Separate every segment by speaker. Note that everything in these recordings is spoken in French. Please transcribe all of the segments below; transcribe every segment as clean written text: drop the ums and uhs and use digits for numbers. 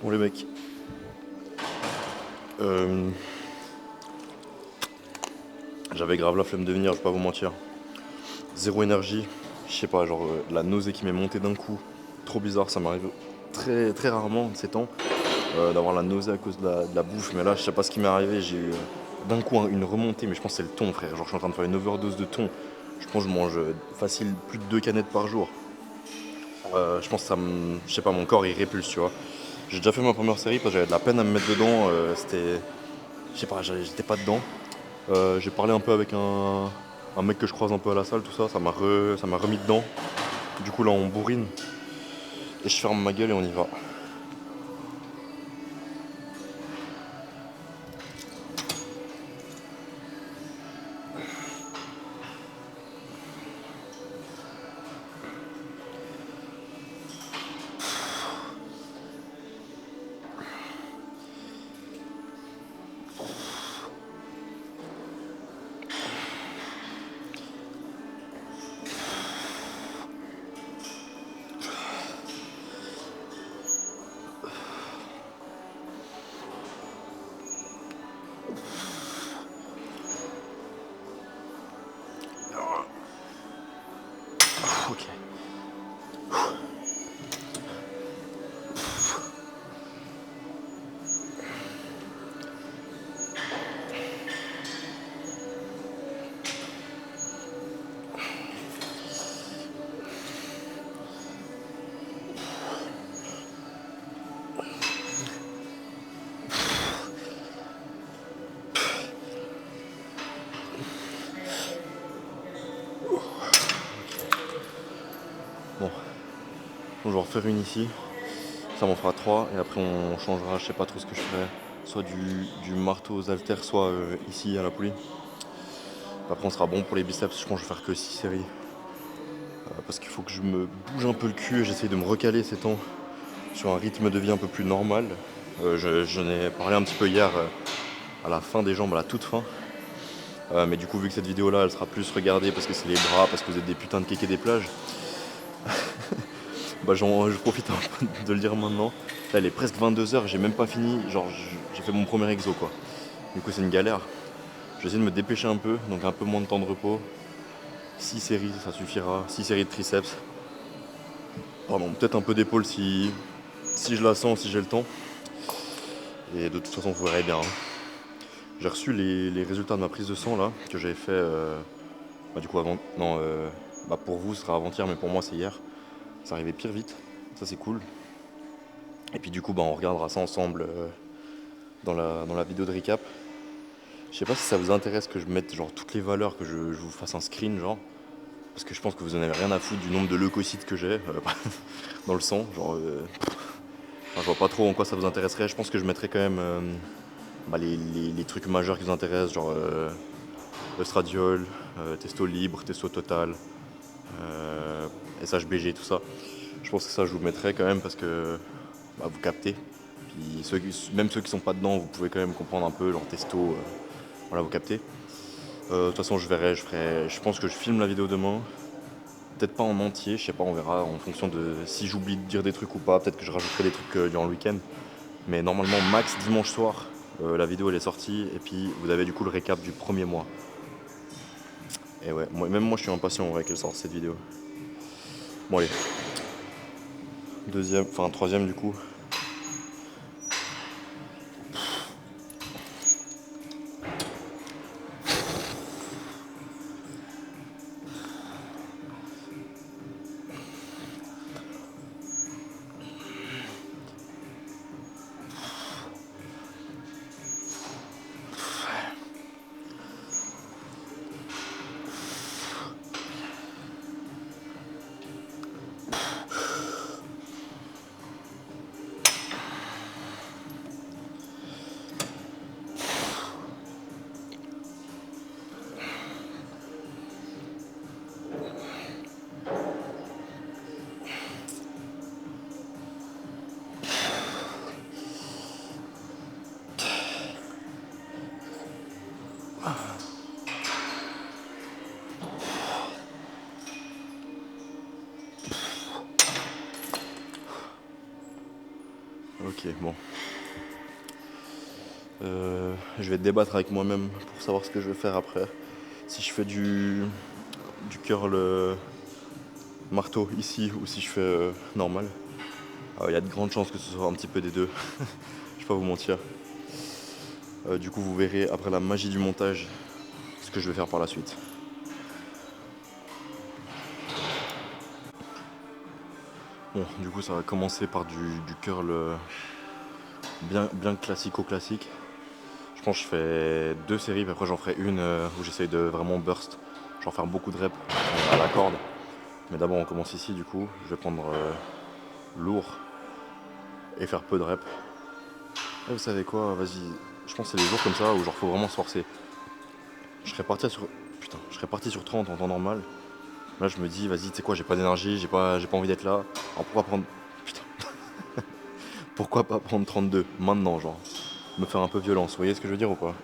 Speaker 1: Bon les mecs, euh, j'avais grave la flemme de venir, je vais pas vous mentir. Zéro énergie, je sais pas, genre la nausée qui m'est montée d'un coup. Trop bizarre, ça m'arrive très, très rarement de ces temps d'avoir la nausée à cause de la bouffe. Mais là, je sais pas ce qui m'est arrivé, j'ai eu d'un coup une remontée, mais je pense que c'est le thon frère. Genre je suis en train de faire une overdose de thon. Je pense que je mange facile plus de 2 canettes par jour. Je pense que je sais pas, mon corps il répulse, tu vois. J'ai déjà fait ma première série parce que j'avais de la peine à me mettre dedans, je sais pas, j'étais pas dedans. J'ai parlé un peu avec un mec que je croise un peu à la salle, tout ça, ça m'a remis dedans. Du coup là on bourrine et je ferme ma gueule et on y va. Ok. Bon, je vais en refaire une ici, ça m'en fera 3 et après on changera, je sais pas trop ce que je ferai. Soit du marteau aux haltères, soit ici à la poulie. Après on sera bon pour les biceps, je pense que je vais faire que 6 séries. Parce qu'il faut que je me bouge un peu le cul et j'essaye de me recaler ces temps sur un rythme de vie un peu plus normal. J'en ai parlé un petit peu hier à la fin des jambes, à la toute fin. Mais du coup, vu que cette vidéo là elle sera plus regardée parce que c'est les bras, parce que vous êtes des putains de kékés des plages, bah je profite un peu de le dire maintenant. Là, il est presque 22 h, j'ai même pas fini. Genre, j'ai fait mon premier exo quoi. Du coup, c'est une galère. Je vais essayer de me dépêcher un peu, donc un peu moins de temps de repos. 6 séries, ça suffira. 6 séries de triceps. Pardon, peut-être un peu d'épaule si je la sens, si j'ai le temps. Et de toute façon, vous verrez bien, hein. J'ai reçu les résultats de ma prise de sang là, que j'avais fait bah, du coup avant. Non, bah, pour vous, ce sera avant-hier, mais pour moi, c'est hier. Ça arrivait pire vite. Ça, c'est cool. Et puis, du coup, bah, on regardera ça ensemble dans la vidéo de recap. Je sais pas si ça vous intéresse que je mette genre toutes les valeurs, que je vous fasse un screen, genre. Parce que je pense que vous en avez rien à foutre du nombre de leucocytes que j'ai dans le sang. Genre, enfin, je vois pas trop en quoi ça vous intéresserait. Je pense que je mettrais quand même bah, les trucs majeurs qui vous intéressent, genre estradiol, testo libre, testo total, SHBG, tout ça. Je pense que ça, je vous mettrai quand même parce que bah, vous captez. Puis même ceux qui sont pas dedans, vous pouvez quand même comprendre un peu, genre testo, voilà, vous captez. De toute façon, je verrai, je pense que je filme la vidéo demain. Peut-être pas en entier, je sais pas, on verra en fonction de si j'oublie de dire des trucs ou pas. Peut-être que je rajouterai des trucs durant le week-end. Mais normalement, max dimanche soir, la vidéo elle est sortie. Et puis vous avez du coup le récap du premier mois. Et ouais, même moi je suis impatient ouais, qu'elle sorte cette vidéo. Bon allez, deuxième, enfin troisième du coup. Ok, bon. Je vais débattre avec moi-même pour savoir ce que je vais faire après. Si je fais du curl marteau ici ou si je fais normal. Il y a de grandes chances que ce soit un petit peu des deux. Je vais pas vous mentir. Du coup, vous verrez après la magie du montage ce que je vais faire par la suite. Bon, du coup, ça va commencer par du curl bien classico-classique. Je pense que je fais 2 séries, puis après j'en ferai une où j'essaye de vraiment burst, genre faire beaucoup de reps à la corde. Mais d'abord on commence ici du coup, je vais prendre lourd et faire peu de reps. Et vous savez quoi, vas-y, je pense que c'est des jours comme ça où genre faut vraiment se forcer. Je serais parti sur. Putain, je serais parti sur 30 en temps normal. Là je me dis vas-y, tu sais quoi, j'ai pas d'énergie, j'ai pas envie d'être là. Alors pourquoi prendre. Putain, pourquoi pas prendre 32 maintenant genre. Me faire un peu violence, vous voyez ce que je veux dire ou pas?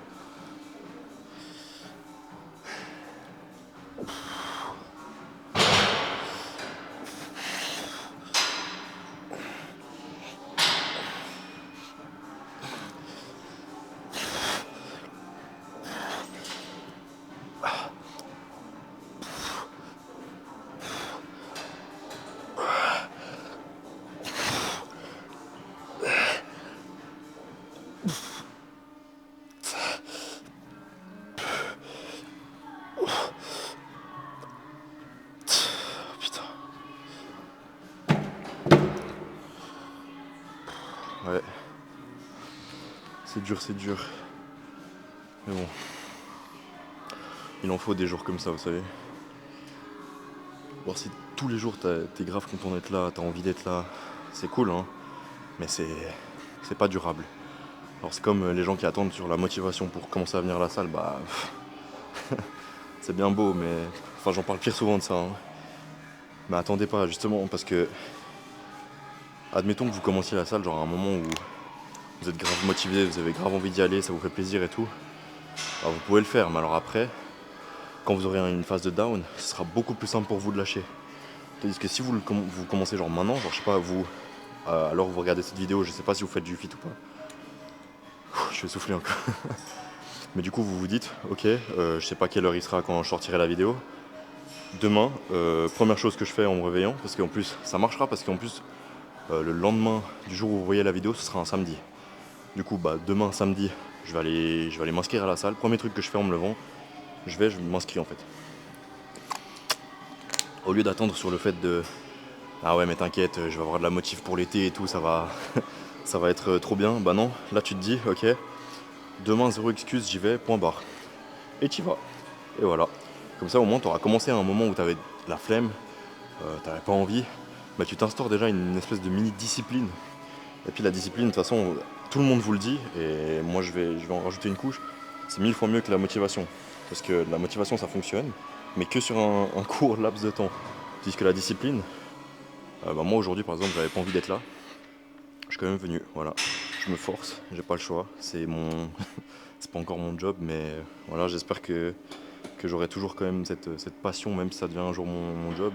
Speaker 1: Putain. Ouais. C'est dur, c'est dur. Mais bon. Il en faut des jours comme ça, vous savez. Voir si tous les jours t'es grave content d'être là, t'as envie d'être là, c'est cool hein. Mais c'est pas durable. Alors c'est comme les gens qui attendent sur la motivation pour commencer à venir à la salle, bah c'est bien beau mais. Enfin j'en parle pire souvent de ça hein. Mais attendez pas justement parce que. Admettons que vous commenciez la salle genre à un moment où vous êtes grave motivé, vous avez grave envie d'y aller, ça vous fait plaisir et tout. Alors vous pouvez le faire, mais alors après, quand vous aurez une phase de down, ce sera beaucoup plus simple pour vous de lâcher. Tandis que si vous commencez genre maintenant, genre je sais pas vous, alors vous regardez cette vidéo, je sais pas si vous faites du fit ou pas. Je vais souffler encore. Mais du coup vous vous dites, ok, je sais pas quelle heure il sera quand je sortirai la vidéo. Demain, première chose que je fais en me réveillant, parce qu'en plus ça marchera, parce qu'en plus le lendemain du jour où vous voyez la vidéo, ce sera un samedi. Du coup bah demain samedi, je vais aller m'inscrire à la salle. Premier truc que je fais en me levant, je m'inscris en fait. Au lieu d'attendre sur le fait de ah ouais mais t'inquiète, je vais avoir de la motive pour l'été et tout, ça va ça va être trop bien. Bah non, là tu te dis ok, demain zéro excuse, j'y vais, point barre. Et t'y vas. Et voilà. Comme ça au moins t'auras commencé à un moment où t'avais la flemme, t'avais pas envie, bah tu t'instaures déjà une espèce de mini discipline. Et puis la discipline, de toute façon, tout le monde vous le dit, et moi je vais en rajouter une couche, c'est 1000 fois mieux que la motivation. Parce que la motivation ça fonctionne, mais que sur un court laps de temps. Puisque la discipline, bah moi aujourd'hui par exemple j'avais pas envie d'être là, je suis quand même venu, voilà. Je me force, j'ai pas le choix, c'est mon. C'est pas encore mon job, mais voilà, j'espère que j'aurai toujours quand même cette passion, même si ça devient un jour mon job.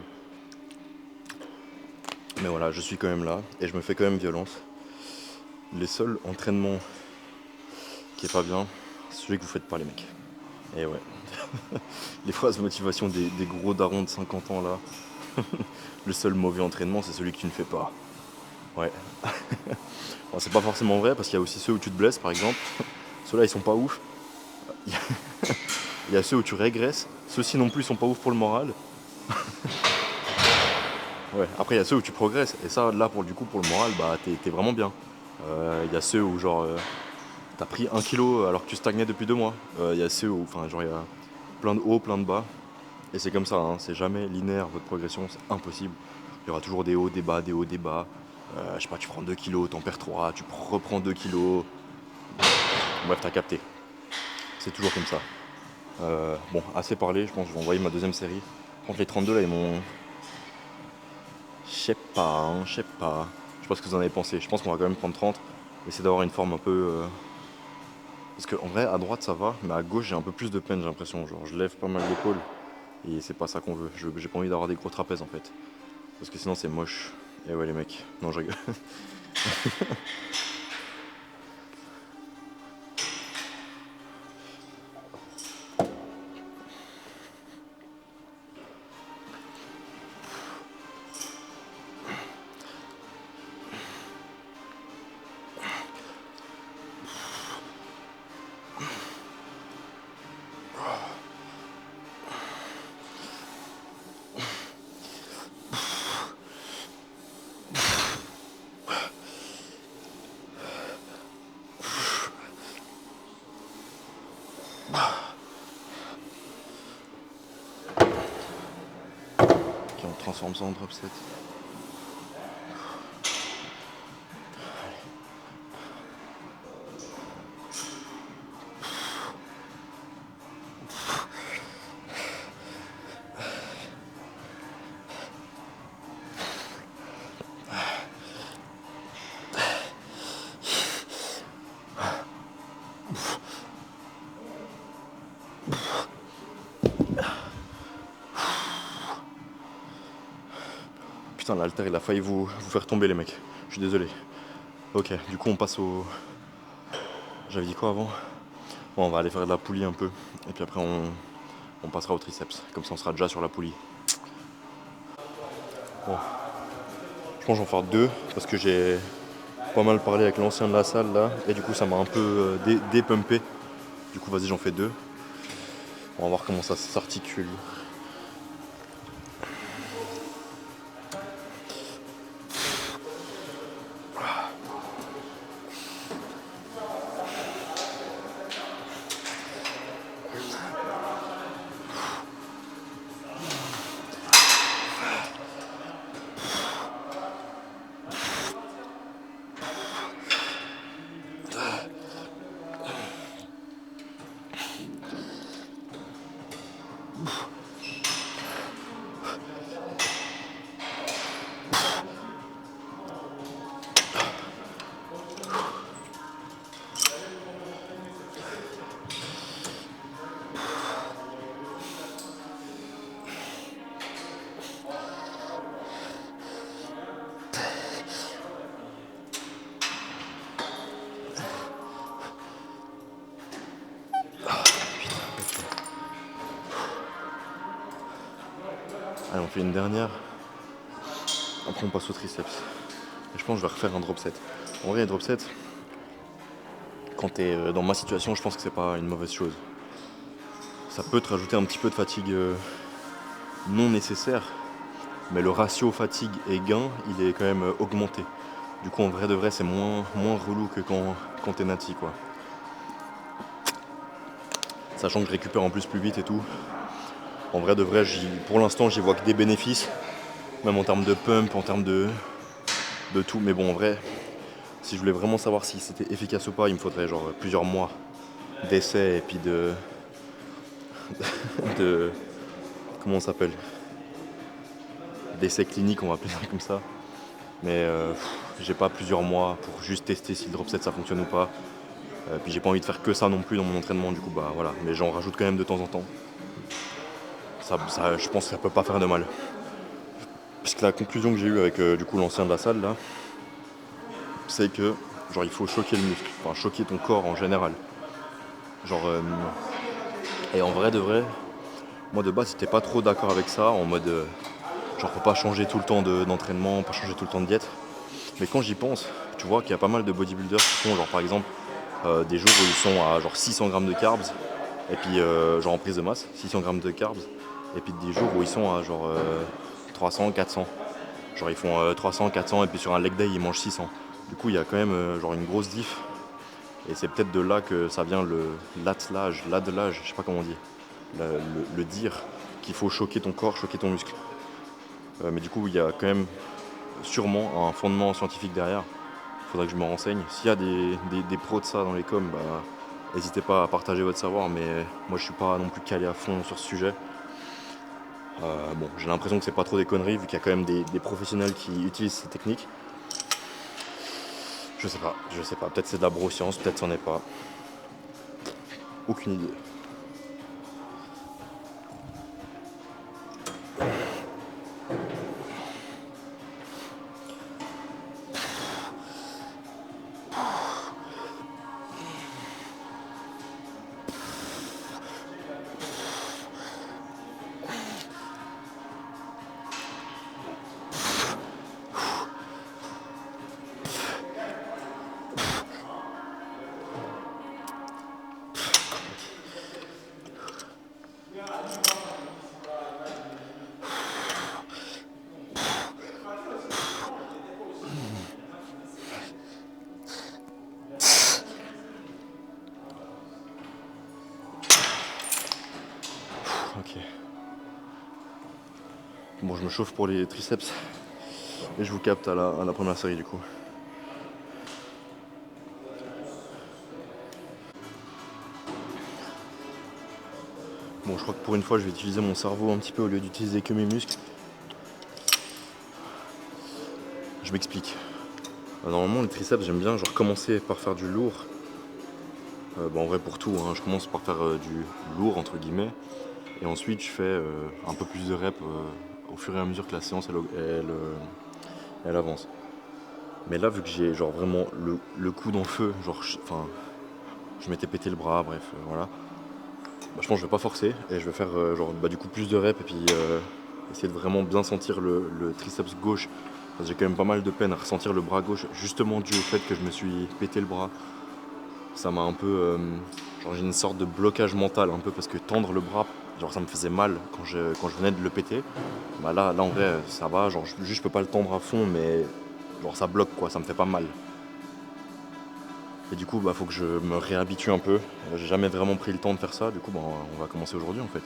Speaker 1: Mais voilà, je suis quand même là, et je me fais quand même violence. Les seuls entraînements qui est pas bien, c'est celui que vous faites pas les mecs. Et ouais. Les phrases motivation des gros darons de 50 ans là. Le seul mauvais entraînement c'est celui que tu ne fais pas. Ouais. Bon, c'est pas forcément vrai parce qu'il y a aussi ceux où tu te blesses par exemple. Ceux-là ils sont pas ouf. Il y a ceux où tu régresses. Ceux-ci non plus sont pas ouf pour le moral. Ouais. Après il y a ceux où tu progresses. Et ça là pour le moral bah t'es vraiment bien. Il y a ceux où genre t'as pris 1 kilo alors que tu stagnais depuis 2 mois. Il y a ceux où enfin genre il y a plein de hauts, plein de bas. Et c'est comme ça, hein, c'est jamais linéaire votre progression, c'est impossible. Il y aura toujours des hauts, des bas, des hauts, des bas. Je sais pas, tu prends 2 kilos, t'en perds 3, tu reprends 2 kilos. Bref, t'as capté. C'est toujours comme ça. Bon, assez parlé, je pense que je vais envoyer ma deuxième série. Par contre, les 32 là, ils m'ont. Je sais pas, hein, je sais pas. Je sais pas ce que vous en avez pensé. Je pense qu'on va quand même prendre 30. Essayer d'avoir une forme un peu. Parce qu'en vrai, à droite ça va, mais à gauche j'ai un peu plus de peine, j'ai l'impression. Genre, je lève pas mal l'épaule. Et c'est pas ça qu'on veut. J'ai pas envie d'avoir des gros trapèzes en fait. Parce que sinon c'est moche. Et ouais les mecs. Non je rigole. Ok, on transforme ça en drop set. Putain, l'haltère il a failli vous faire tomber les mecs. Je suis désolé. Ok, du coup on passe au... J'avais dit quoi avant? Bon, on va aller faire de la poulie un peu. Et puis après on passera au triceps. Comme ça on sera déjà sur la poulie. Bon. Je pense que j'en vais faire 2 parce que j'ai pas mal parlé avec l'ancien de la salle là. Et du coup ça m'a un peu dépumpé. Du coup vas-y j'en fais 2. On va voir comment ça s'articule. Allez, on fait une dernière. Après, on passe au triceps. Et je pense que je vais refaire un drop set. En vrai, un drop set, quand tu es dans ma situation, je pense que c'est pas une mauvaise chose. Ça peut te rajouter un petit peu de fatigue non nécessaire, mais le ratio fatigue et gain, il est quand même augmenté. Du coup, en vrai de vrai, c'est moins relou que quand t'es nati, quoi. Sachant que je récupère en plus vite et tout. En vrai de vrai, pour l'instant, j'y vois que des bénéfices. Même en termes de pump, en termes de tout. Mais bon, en vrai, si je voulais vraiment savoir si c'était efficace ou pas, il me faudrait genre plusieurs mois d'essais et puis de comment on s'appelle, d'essais cliniques, on va appeler ça comme ça. Mais j'ai pas plusieurs mois pour juste tester si le drop set ça fonctionne ou pas. Puis j'ai pas envie de faire que ça non plus dans mon entraînement, du coup bah voilà. Mais j'en rajoute quand même de temps en temps. Je pense que ça peut pas faire de mal. Puisque la conclusion que j'ai eue avec du coup l'ancien de la salle là, c'est que genre il faut choquer le muscle, enfin choquer ton corps en général. Genre et en vrai de vrai, moi de base j'étais pas trop d'accord avec ça, en mode genre faut pas changer tout le temps d'entraînement, pas changer tout le temps de diète. Mais quand j'y pense, tu vois qu'il y a pas mal de bodybuilders qui font genre par exemple des jours où ils sont à genre 600 grammes de carbs, et puis genre en prise de masse, 600 grammes de carbs, et puis des jours où ils sont à genre 300, 400. Genre ils font 300, 400, et puis sur un leg day ils mangent 600. Du coup il y a quand même genre une grosse diff, et c'est peut-être de là que ça vient l'attelage, je sais pas comment on dit, le dire qu'il faut choquer ton corps, choquer ton muscle. Mais du coup il y a quand même sûrement un fondement scientifique derrière. Faudrait que je me renseigne. S'il y a des pros de ça dans les coms, bah, n'hésitez pas à partager votre savoir, mais moi je suis pas non plus calé à fond sur ce sujet. Bon, j'ai l'impression que c'est pas trop des conneries, vu qu'il y a quand même des professionnels qui utilisent ces techniques. Je sais pas, peut-être c'est de la broscience, peut-être c'en est pas. Aucune idée. Ok. Bon, je me chauffe pour les triceps et je vous capte à la première série du coup. Bon, je crois que pour une fois, je vais utiliser mon cerveau un petit peu au lieu d'utiliser que mes muscles. Je m'explique. Normalement, les triceps, j'aime bien genre commencer par faire du lourd. En vrai, pour tout, hein, je commence par faire du lourd, entre guillemets. Et ensuite, je fais un peu plus de reps au fur et à mesure que la séance elle avance. Mais là, vu que j'ai genre vraiment le coup dans le feu, genre, je m'étais pété le bras, bref, voilà. Bah, je pense que je vais pas forcer et je vais faire du coup plus de reps et puis essayer de vraiment bien sentir le triceps gauche. Parce que j'ai quand même pas mal de peine à ressentir le bras gauche, justement dû au fait que je me suis pété le bras. Ça m'a un peu. Genre j'ai une sorte de blocage mental un peu parce que tendre le bras, genre ça me faisait mal quand je venais de le péter. Bah là en vrai ça va, genre juste je peux pas le tendre à fond mais genre ça bloque quoi, ça me fait pas mal. Et du coup faut que je me réhabitue un peu. J'ai jamais vraiment pris le temps de faire ça, du coup on va commencer aujourd'hui en fait.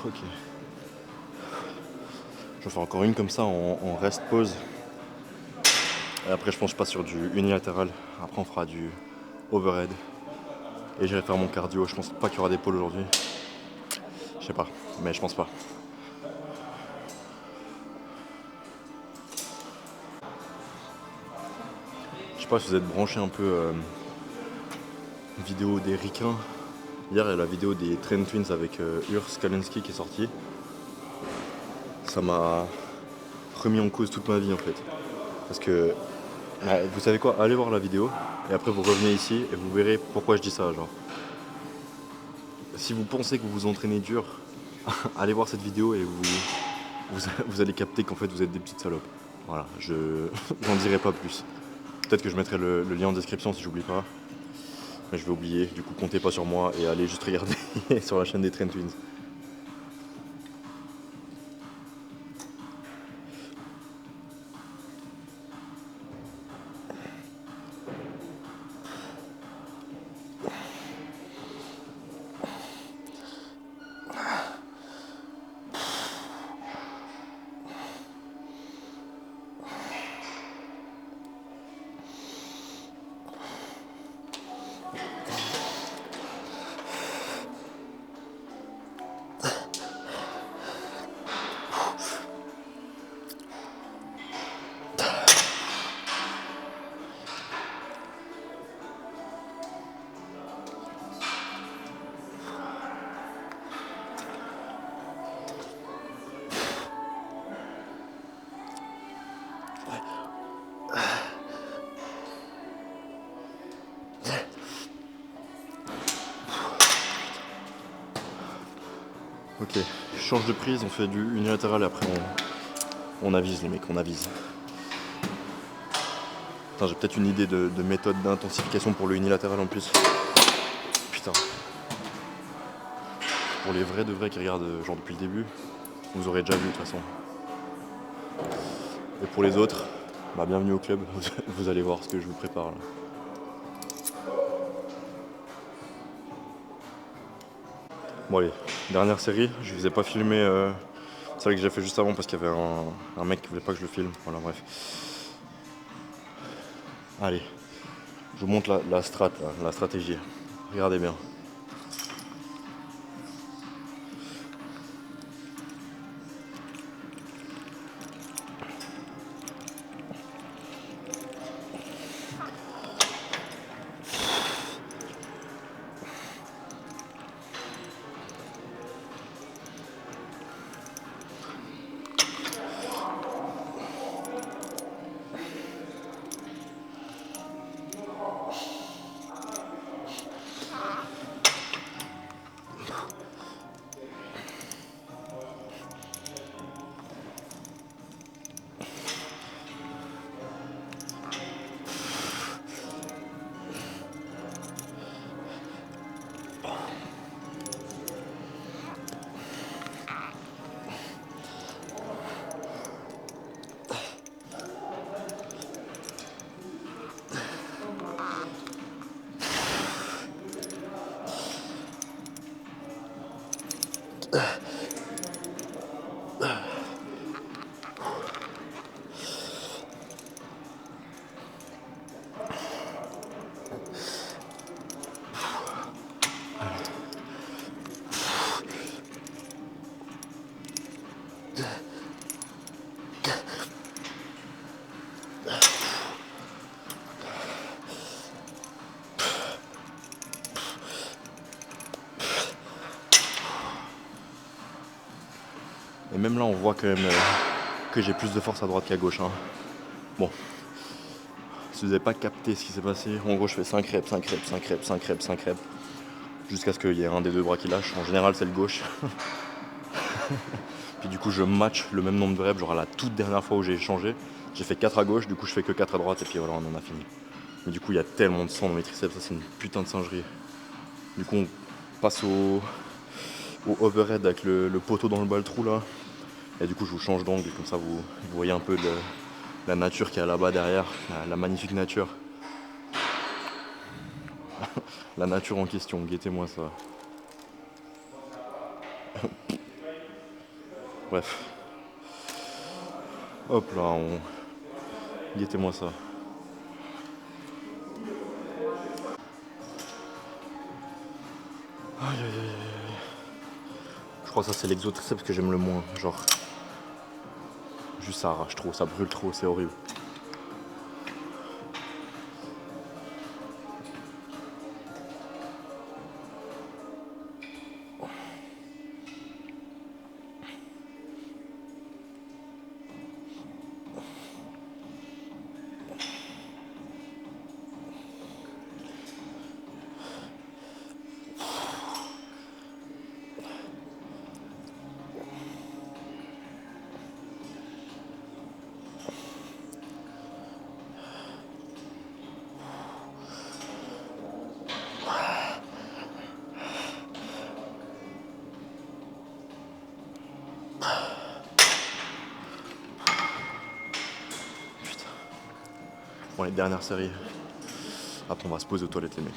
Speaker 1: Ok. Je vais faire encore une comme ça en rest pause. Et après je pense que je passe sur du unilatéral. Après on fera du overhead. Et j'irai faire mon cardio. Je pense pas qu'il y aura d'épaule aujourd'hui. Je sais pas, mais je pense pas. Je sais pas si vous êtes branché un peu vidéo des ricains. Hier il y a la vidéo des Train Twins avec Urs Kalinski qui est sortie. Ça m'a remis en cause toute ma vie en fait. Parce que vous savez quoi, allez voir la vidéo et après vous revenez ici et vous verrez pourquoi je dis ça genre. Si vous pensez que vous vous entraînez dur, allez voir cette vidéo et vous allez capter qu'en fait vous êtes des petites salopes. Voilà, j'en dirai pas plus. Peut-être que je mettrai le lien en description si j'oublie pas. Mais je vais oublier, du coup comptez pas sur moi et allez juste regarder sur la chaîne des Train Twins. Ok, je change de prise, on fait du unilatéral et après on avise les mecs, on avise. Putain, j'ai peut-être une idée de méthode d'intensification pour le unilatéral en plus. Putain. Pour les vrais de vrais qui regardent genre depuis le début, vous aurez déjà vu de toute façon. Et pour les autres, bienvenue au club, vous allez voir ce que je vous prépare là. Bon allez, dernière série, je vous ai pas filmé celle que j'ai fait juste avant parce qu'il y avait un mec qui voulait pas que je le filme. Voilà bref. Allez, je vous montre la stratégie. Regardez bien. Et même là on voit quand même que j'ai plus de force à droite qu'à gauche. Hein. Bon, si vous n'avez pas capté ce qui s'est passé, en gros je fais 5 reps, 5 reps, 5 reps, 5 reps, 5 reps, jusqu'à ce qu'il y ait un des deux bras qui lâche. En général c'est le gauche. Puis du coup je match le même nombre de reps, genre à la toute dernière fois où j'ai changé, j'ai fait 4 à gauche, du coup je fais que 4 à droite et puis voilà on en a fini. Mais du coup il y a tellement de sang dans mes triceps, ça c'est une putain de singerie. Du coup on passe au overhead avec le poteau dans le bas le trou là. Et du coup je vous change d'angle, comme ça vous voyez un peu la nature qui est là-bas derrière, la magnifique nature. La nature en question, guettez-moi ça. Bref. Hop là, guettez-moi ça. Aïe aïe aïe aïe. Je crois que ça c'est l'exotriceps que j'aime le moins. Genre, juste ça arrache trop, ça brûle trop, c'est horrible. Putain. Bon, les dernières séries. Après on va se poser aux toilettes les mecs.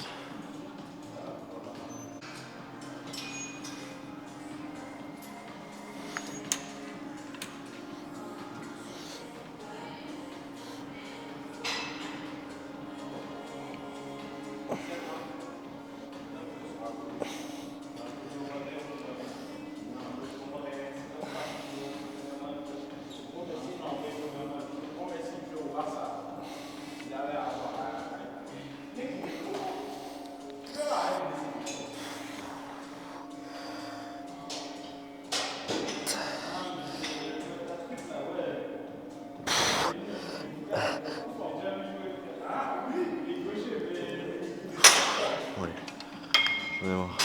Speaker 1: Ouais, j'en ai marre.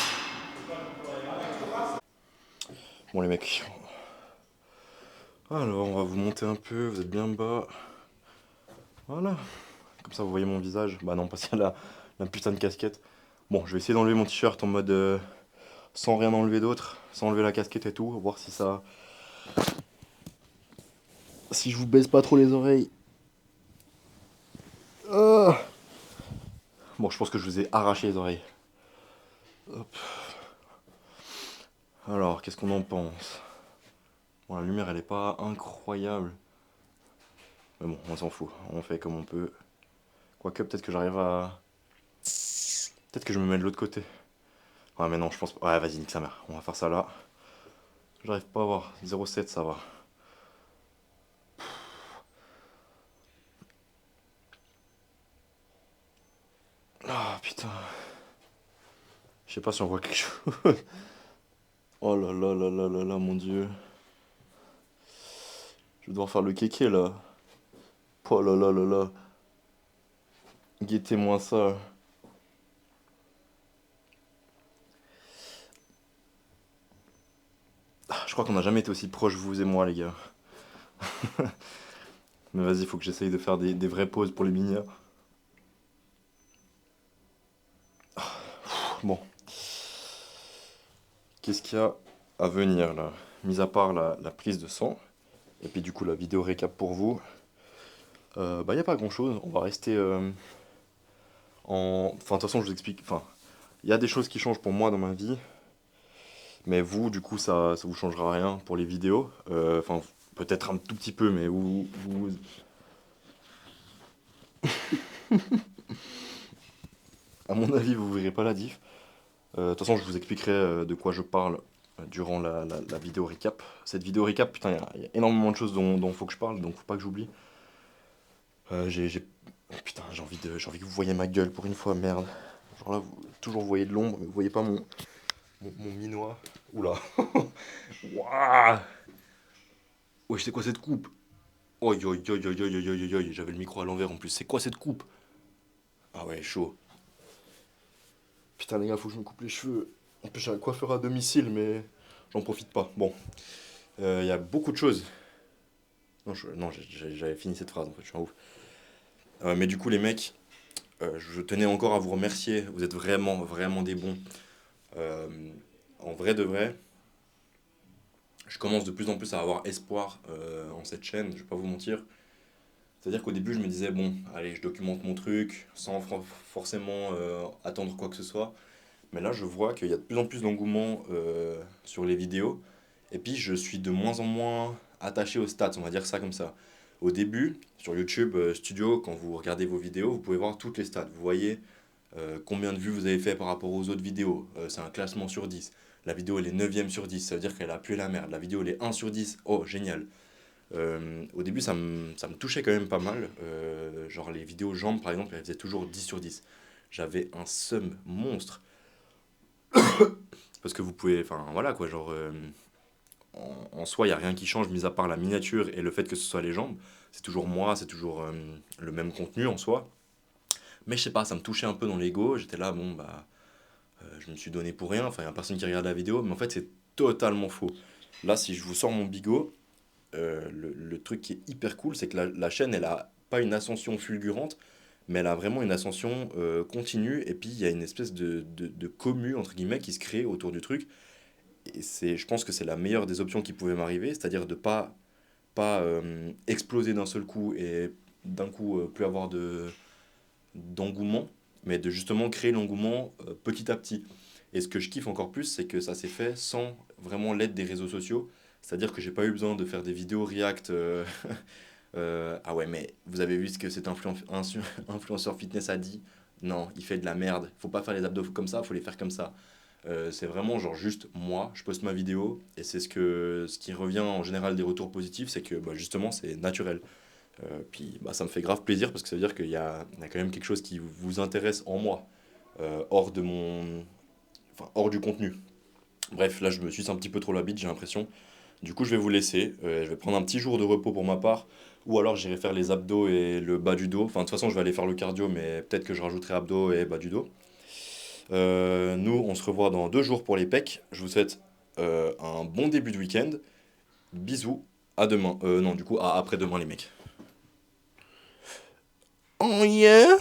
Speaker 1: Bon les mecs. Alors on va vous monter un peu, vous êtes bien bas. Voilà. Comme ça vous voyez mon visage. Bah non, parce qu'il y a la putain de casquette. Bon, je vais essayer d'enlever mon t-shirt en mode sans rien enlever d'autre, sans enlever la casquette et tout, voir si ça. Si je vous baisse pas trop les oreilles. Ah. Bon, je pense que je vous ai arraché les oreilles. Hop. Alors, qu'est-ce qu'on en pense? Bon, la lumière, elle est pas incroyable. Mais bon, on s'en fout. On fait comme on peut. Quoique, peut-être que j'arrive à... Peut-être que je me mets de l'autre côté. Ouais, mais non, je pense pas. Ouais, vas-y, nique sa mère. On va faire ça là. J'arrive pas à voir. 0,7, ça va. Ah, putain. Je sais pas si on voit quelque chose. Oh là là là là là là, mon dieu. Je vais devoir faire le kéké là. Oh là là là là. Guettez-moi ça. Ah, je crois qu'on n'a jamais été aussi proches, vous et moi, les gars. Mais vas-y, faut que j'essaye de faire des vraies pauses pour les minières. Bon, qu'est-ce qu'il y a à venir là? Mis à part la prise de sang, et puis du coup la vidéo récap pour vous, bah y a pas grand-chose. On va rester en... Enfin, de toute façon, je vous explique. Enfin, il y a des choses qui changent pour moi dans ma vie, mais vous, du coup, ça vous changera rien pour les vidéos. Enfin, peut-être un tout petit peu, mais à mon avis, vous verrez pas la diff. De toute façon, je vous expliquerai de quoi je parle durant la vidéo recap. Cette vidéo recap, putain, il y a énormément de choses dont faut que je parle, donc faut pas que j'oublie. Putain, j'ai envie que vous voyez ma gueule pour une fois, merde. Genre là, toujours vous voyez de l'ombre, mais vous voyez pas mon minois. Oula. Waouh. Wesh, c'est quoi cette coupe? Oi, oi, oi, oi, oi, oi, oi, oi, j'avais le micro à l'envers en plus. C'est quoi cette coupe? Ah ouais, chaud. Putain, les gars, faut que je me coupe les cheveux. En plus, j'ai un coiffeur à domicile, mais j'en profite pas. Bon, il y a beaucoup de choses. Non, non, j'avais fini cette phrase en fait, je suis un ouf. Mais du coup, les mecs, je tenais encore à vous remercier. Vous êtes vraiment, vraiment des bons. Euh, En vrai de vrai, je commence de plus en plus à avoir espoir en cette chaîne, je vais pas vous mentir. C'est-à-dire qu'au début, je me disais, bon, allez, je documente mon truc sans forcément attendre quoi que ce soit. Mais là, je vois qu'il y a de plus en plus d'engouement sur les vidéos. Et puis, je suis de moins en moins attaché aux stats, on va dire ça comme ça. Au début, sur YouTube Studio, quand vous regardez vos vidéos, vous pouvez voir toutes les stats. Vous voyez combien de vues vous avez fait par rapport aux autres vidéos. C'est un classement sur 10. La vidéo, elle est 9e sur 10, ça veut dire qu'elle a pué la merde. La vidéo, elle est 1 sur 10, oh, génial. Au début, ça me touchait quand même pas mal. Genre, les vidéos jambes, par exemple, elles faisaient toujours 10 sur 10. J'avais un seum monstre. Parce que vous pouvez, enfin voilà quoi, genre en soi, il n'y a rien qui change, mis à part la miniature et le fait que ce soit les jambes. C'est toujours moi, c'est toujours le même contenu en soi. Mais je sais pas, ça me touchait un peu dans l'ego. J'étais là, bon, bah, je me suis donné pour rien. Enfin, il n'y a personne qui regarde la vidéo, mais en fait, c'est totalement faux. Là, si je vous sors mon bigot, le truc qui est hyper cool, c'est que la chaîne, elle a pas une ascension fulgurante, mais elle a vraiment une ascension continue. Et puis, il y a une espèce de commu, entre guillemets, qui se crée autour du truc. Et je pense que c'est la meilleure des options qui pouvait m'arriver, c'est-à-dire de pas exploser d'un seul coup et d'un coup plus avoir d'engouement, mais de justement créer l'engouement petit à petit. Et ce que je kiffe encore plus, c'est que ça s'est fait sans vraiment l'aide des réseaux sociaux. C'est-à-dire que j'ai pas eu besoin de faire des vidéos react. Ah ouais, mais vous avez vu ce que cet influenceur fitness a dit? Non, il fait de la merde. Faut pas faire les abdos comme ça, faut les faire comme ça. C'est vraiment genre juste moi, je poste ma vidéo et c'est ce qui revient en général des retours positifs, c'est que bah, justement c'est naturel. Puis bah, ça me fait grave plaisir parce que ça veut dire qu'il y a quand même quelque chose qui vous intéresse en moi, hors de enfin, hors du contenu. Bref, là je me suis un petit peu trop la bite, j'ai l'impression. Du coup je vais vous laisser, je vais prendre un petit jour de repos pour ma part, ou alors j'irai faire les abdos et le bas du dos. Enfin de toute façon je vais aller faire le cardio, mais peut-être que je rajouterai abdos et bas du dos. Nous, on se revoit dans 2 jours pour les pecs. Je vous souhaite un bon début de week-end. Bisous. À demain. Non, du coup, à après-demain, les mecs. Oh yeah!